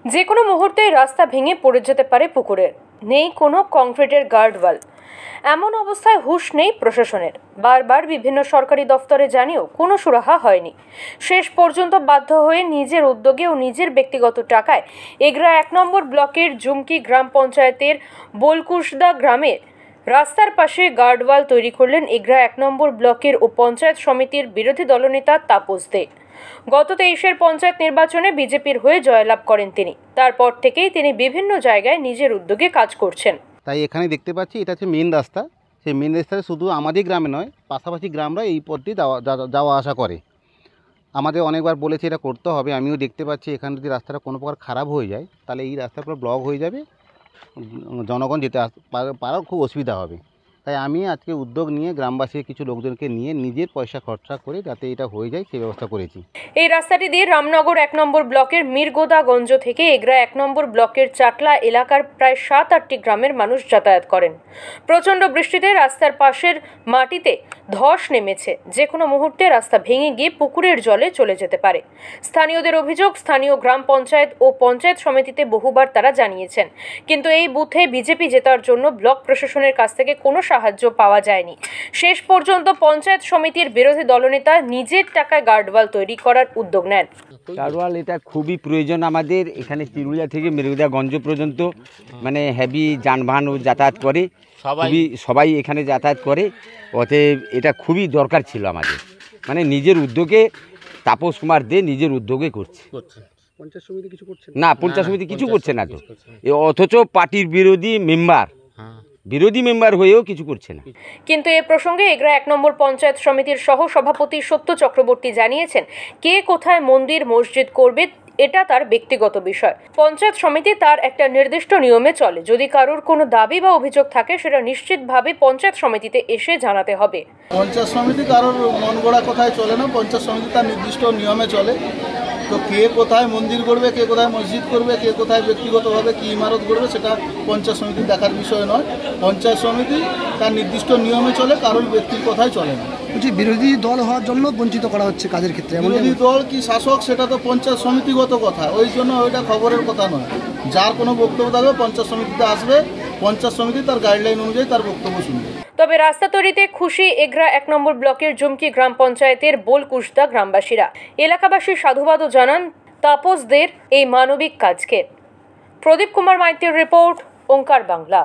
যে কোনো মুহূর্তে রাস্তা ভেঙে পড়ে যেতে পারে পুকুরে, নেই কোনো কংক্রিটের গার্ডওয়াল। এমন অবস্থায় হুঁশ নেই প্রশাসনের। বারবার বিভিন্ন সরকারি দফতরে জানিয়েও কোনো সুরাহা হয়নি। শেষ পর্যন্ত বাধ্য হয়ে নিজের উদ্যোগে ও নিজের ব্যক্তিগত টাকায় এগরা 1 নম্বর ব্লকের জুমকি গ্রাম পঞ্চায়েতের বোলকুশদা গ্রামে রাস্তার পাশে গার্ডওয়াল তৈরি করলেন এগরা 1 নম্বর ব্লকের ও পঞ্চায়েত সমিতির বিরোধী দলনেতা তাপস দে। গত 23-এর পঞ্চায়েত নির্বাচনে বিজেপির হয়ে জয়লাভ করেন তিনি। তারপর থেকেই তিনি বিভিন্ন জায়গায় নিজের উদ্যোগে কাজ করছেন। তাই এখানে দেখতে পাচ্ছি এটা হচ্ছে মেন রাস্তা। সেই মেন রাস্তায় শুধু আমাদের গ্রামে নয়, পাশাপাশি গ্রামরা এই পথটি যাওয়া আসা করে। আমাদের অনেকবার বলেছে এটা করতে হবে। আমিও দেখতে পাচ্ছি এখানে যদি রাস্তাটা কোনো প্রকার খারাপ হয়ে যায় তাহলে এই রাস্তা পুরো ব্লক হয়ে যাবে, জনগণ যেতে পারার খুব অসুবিধা হবে। তাই আমি আজকে উদ্যোগ নিয়ে গ্রামবাসীর কিছু লোকজনকে নিয়ে নিজের পয়সা খরচা করে যাতে এটা হয়ে যায় সেই ব্যবস্থা করেছি। এই রাস্তাটি দিয়ে রামনগর 1 নম্বর ব্লকের মিরগোদাগঞ্জ থেকে এগরা 1 নম্বর ব্লকের চাটলা এলাকার প্রায় 7-8টি গ্রামের মানুষ যাতায়াত করেন। প্রচণ্ড বৃষ্টিতে রাস্তার পাশের মাটিতে ধস নেমেছে। যে কোনো মুহূর্তে রাস্তা ভেঙে গিয়ে পুকুরের জলে চলে যেতে পারে। স্থানীয়দের অভিযোগ, স্থানীয় গ্রাম পঞ্চায়েত ও পঞ্চায়েত সমিতিতে বহুবার তারা জানিয়েছেন, কিন্তু এই বুথে বিজেপি জেতার জন্য ব্লক প্রশাসনের কাছ থেকে কোনো সাহায্য পাওয়া যায়নি। শেষ পর্যন্ত পঞ্চায়েত সমিতির বিরোধী দলনেতা নিজের টাকায় গার্ডওয়াল তৈরি করার উদ্যোগ নেন। গার্ডওয়াল এটা খুবই প্রয়োজন আমাদের এখানে। চিরুলিয়া থেকে মিরগোদাগঞ্জ পর্যন্ত মানে হেভি যানবাহন যাতায়াত করে, সবাই এখানে যাতায়াত করে। অতএব এটা খুবই দরকার ছিল আমাদের, মানে নিজের উদ্যোগে তাপস কুমার দে নিজের উদ্যোগে করছে। পঞ্চায়েত সমিতি কিছু করছে না, পঞ্চায়েত সমিতি কিছু করছে না তো, অথচ পার্টির বিরোধী মেম্বার হয়েও কিছু করছে না। কিন্তু এ প্রসঙ্গে এগরা 1 নম্বর পঞ্চায়েত সমিতির সহ সভাপতি সত্য চক্রবর্তী জানিয়েছেন, কে কোথায় মন্দির মসজিদ করবে এটা তার ব্যক্তিগত বিষয়। পঞ্চায়েত সমিতি তার একটা নির্দিষ্ট নিয়মে চলে। যদি কারোর কোনো দাবি বা অভিযোগ থাকে সেটা নিশ্চিতভাবে পঞ্চায়েত সমিতিতে এসে জানাতে হবে। পঞ্চায়েত সমিতি কারোর মন গড়া কথায় চলে না, পঞ্চায়েত সমিতি তার নির্দিষ্ট নিয়মে চলে। তো কে কোথায় মন্দির করবে, কে কোথায় মসজিদ করবে, কে কোথায় ব্যক্তিগতভাবে কী ইমারত করবে সেটা পঞ্চায়েত সমিতির দেখার বিষয় নয়। পঞ্চায়েত সমিতি তার নির্দিষ্ট নিয়মে চলে, কারোর ব্যক্তির কথায় চলে না। বিরোধী দল হওয়ার জন্য বঞ্চিত করা হচ্ছে কাজের ক্ষেত্রে। বিরোধী দল কি শাসক সেটা তো পঞ্চায়েত সমিতিগত কথা, ওই জন্য ওইটা খবরের কথা নয়। যার কোনো বক্তব্য থাকবে পঞ্চায়েত সমিতিতে আসবে, পঞ্চায়েত সমিতি তার গাইডলাইন অনুযায়ী তার বক্তব্য শুনবে। তবে রাস্তা তৈরিতে খুশি এগরা 1 নম্বর ব্লকের জুমকি গ্রাম পঞ্চায়েতের বোলকুশদা গ্রামবাসীরা। এলাকাবাসী সাধুবাদও জানান তাপসদের এই মানবিক কাজকে। প্রদীপ কুমার মাইতির রিপোর্ট, ওঙ্কার বাংলা।